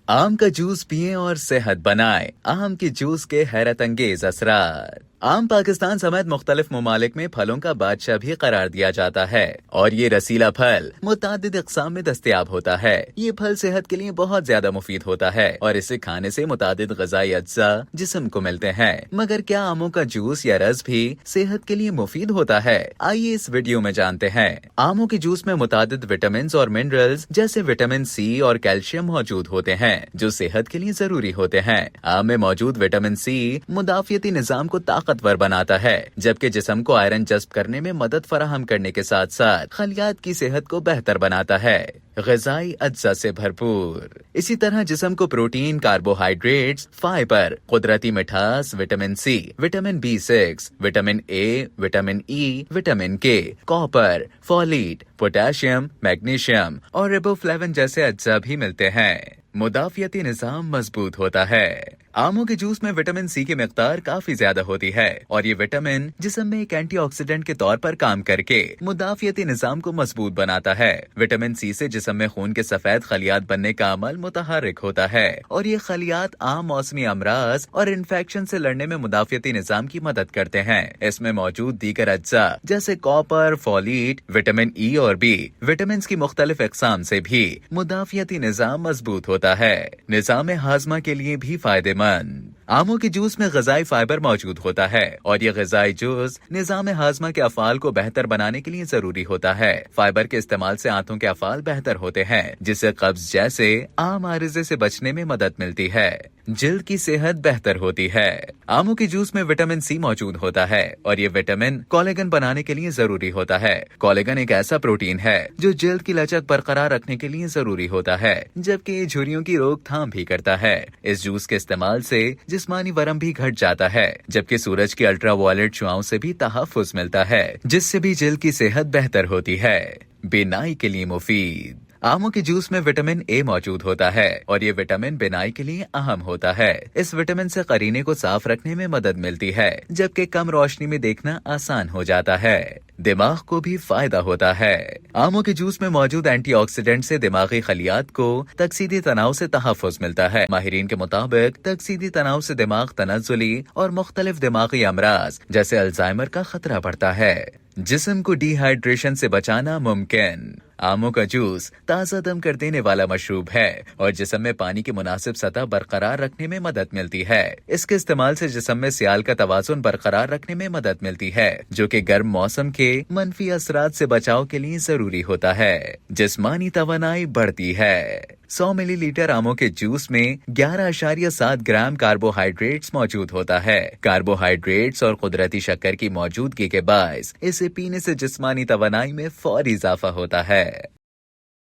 आम का जूस पिएं और सेहत बनाएं। आम के जूस के हैरत अंगेज असरार। आम पाकिस्तान समेत मुख्तलिफ ममालिक में फलों का बादशाह भी करार दिया जाता है और ये रसीला फल मुतादिद अक़साम में दस्तयाब होता है। ये फल सेहत के लिए बहुत ज्यादा मुफीद होता है और इसे खाने से मुतादिद ग़िज़ाई अज्जा जिस्म को मिलते हैं। मगर क्या आमों का जूस या रस भी सेहत के लिए मुफीद होता है? आइए इस वीडियो में जानते हैं। आमों के जूस में मुतादिद विटामिन और मिनरल्स जैसे विटामिन सी और कैल्शियम मौजूद होते हैं जो सेहत के लिए जरूरी होते हैं। आम में मौजूद विटामिन सी मुदाफ़ियती निज़ाम को ताकतवर बनाता है, जबकि जिस्म को आयरन जज़्ब करने में मदद फराहम करने के साथ साथ खलियात की सेहत को बेहतर बनाता है। ग़िज़ाई अज्जा से भरपूर। इसी तरह जिस्म को प्रोटीन, कार्बोहाइड्रेट्स, फाइबर, कुदरती मिठास, vitamin C, vitamin B6, vitamin A, vitamin E, vitamin K, copper, folate, potassium, magnesium और रिबोफ्लेविन जैसे अज्जा भी मिलते हैं। मुदाफ़ियती निज़ाम मजबूत होता है। आमों के जूस में विटामिन सी की मिक़दार काफी ज्यादा होती है और ये विटामिन जिस्म में एक एंटीऑक्सीडेंट के तौर पर काम करके मुदाफ़ियती निज़ाम को मजबूत बनाता है। विटामिन सी से जिस्म में खून के सफेद खलियात बनने का अमल मुतहर्रिक होता है और ये खलियात आम मौसमी अमराज और इन्फेक्शन से लड़ने में मुदाफ़ियती निज़ाम की मदद करते हैं। इसमें मौजूद दीगर अज्जा जैसे कॉपर, फोलेट, विटामिन ई और बी, विटामिन की मुख्तलिफ अक़साम से भी मुदाफ़ियती निज़ाम मजबूत होता है। निज़ाम हाज़मा के लिए भी फायदेमंद। आमों के जूस में ग़िज़ाई फाइबर मौजूद होता है और ये ग़िज़ाई जूस निज़ाम हाज़मा के अफ़ाल को बेहतर बनाने के लिए जरूरी होता है। फाइबर के इस्तेमाल से आंतों के अफ़ाल बेहतर होते हैं, जिससे कब्ज जैसे आम आरिज़े से बचने में मदद मिलती है। जिल्द की सेहत बेहतर होती है। आमों के जूस में विटामिन सी मौजूद होता है और ये विटामिन कोलेगन बनाने के लिए जरूरी होता है। कोलेगन एक ऐसा प्रोटीन है जो जिल्द की लचक बरकरार रखने के लिए जरूरी होता है, जबकि ये झुर्रियों की रोकथाम भी करता है। इस जूस के इस्तेमाल से जिस्मानी वरम भी घट जाता है, जबकि सूरज की अल्ट्रावायलेट शुआओं से भी तहफ़्फ़ुज़ मिलता है, जिससे भी जिल्द की सेहत बेहतर होती है। बिनाई के लिए मुफीद। आमों के जूस में विटामिन ए मौजूद होता है और ये विटामिन बिनाई के लिए अहम होता है। इस विटामिन से करीने को साफ रखने में मदद मिलती है, जबकि कम रोशनी में देखना आसान हो जाता है। दिमाग को भी फायदा होता है। आमों के जूस में मौजूद एंटीऑक्सीडेंट से दिमागी खलियात को तकसीदी तनाव से तहफ़्फ़ुज़ मिलता है। माहिरीन के मुताबिक तकसीदी तनाव से दिमाग तनज़्ज़ुली और मुख्तलिफ दिमागी अमराज जैसे अल्जाइमर का खतरा बढ़ता है। जिस्म को डिहाइड्रेशन से बचाना मुमकिन। आमों का जूस ताज़ा दम कर देने वाला मशरूब है और जिस्म में पानी की मुनासिब सतह बरकरार रखने में मदद मिलती है। इसके इस्तेमाल से जिस्म में सियाल का तवाज़ुन बरकरार रखने में मदद मिलती है, जो कि गर्म मौसम के मनफी असरात से बचाव के लिए जरूरी होता है। जिस्मानी तवानाई बढ़ती है। 100 मिलीलीटर आमों के जूस में 11.7 ग्राम कार्बोहाइड्रेट्स मौजूद होता है। कार्बोहाइड्रेट्स और कुदरती शक्कर की मौजूदगी के बायस इसे पीने से जिस्मानी तवानाई में फौरी इजाफा होता है।